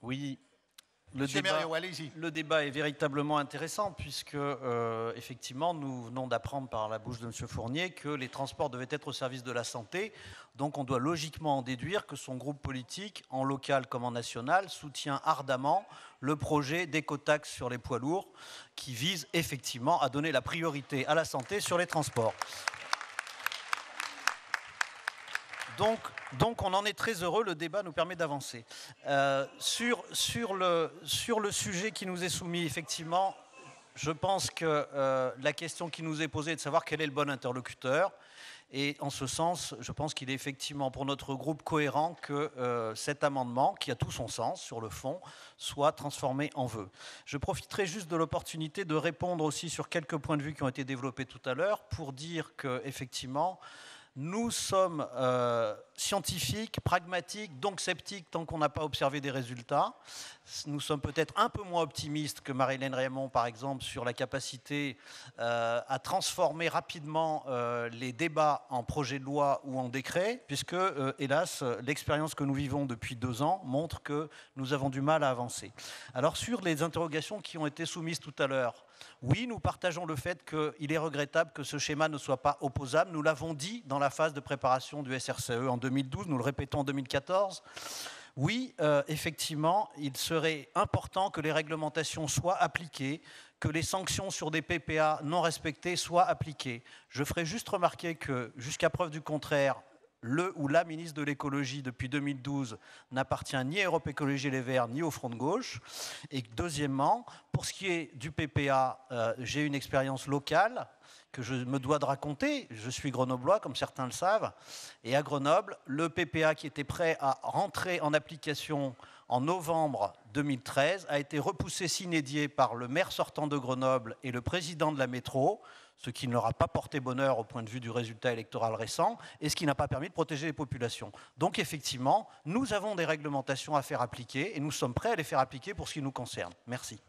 Oui, Monsieur Mériot, allez-y. le débat est véritablement intéressant puisque, effectivement, nous venons d'apprendre par la bouche de M. Fournier que les transports devaient être au service de la santé. Donc on doit logiquement en déduire que son groupe politique, en local comme en national, soutient ardemment le projet d'écotaxe sur les poids lourds qui vise effectivement à donner la priorité à la santé sur les transports. Donc on en est très heureux, le débat nous permet d'avancer. Sur le sujet qui nous est soumis, effectivement, je pense que la question qui nous est posée est de savoir quel est le bon interlocuteur. Et en ce sens, je pense qu'il est effectivement pour notre groupe cohérent que cet amendement, qui a tout son sens sur le fond, soit transformé en vœu. Je profiterai juste de l'opportunité de répondre aussi sur quelques points de vue qui ont été développés tout à l'heure pour dire qu'effectivement, nous sommes scientifiques, pragmatiques, donc sceptiques tant qu'on n'a pas observé des résultats. Nous sommes peut-être un peu moins optimistes que Marie-Hélène Raymond, par exemple, sur la capacité à transformer rapidement les débats en projet de loi ou en décret, puisque, hélas, l'expérience que nous vivons depuis 2 ans montre que nous avons du mal à avancer. Alors, sur les interrogations qui ont été soumises tout à l'heure, oui, nous partageons le fait qu'il est regrettable que ce schéma ne soit pas opposable. Nous l'avons dit dans la phase de préparation du SRCE en 2012, nous le répétons en 2014. Oui, effectivement, il serait important que les réglementations soient appliquées, que les sanctions sur des PPA non respectées soient appliquées. Je ferai juste remarquer que, jusqu'à preuve du contraire, le ou la ministre de l'écologie depuis 2012 n'appartient ni à Europe Écologie Les Verts ni au Front de Gauche. Et deuxièmement, pour ce qui est du PPA, j'ai une expérience locale que je me dois de raconter. Je suis grenoblois, comme certains le savent. Et à Grenoble, le PPA qui était prêt à rentrer en application en novembre 2013 a été repoussé sine die par le maire sortant de Grenoble et le président de la métro, ce qui ne leur a pas porté bonheur au point de vue du résultat électoral récent, et ce qui n'a pas permis de protéger les populations. Donc effectivement, nous avons des réglementations à faire appliquer, et nous sommes prêts à les faire appliquer pour ce qui nous concerne. Merci.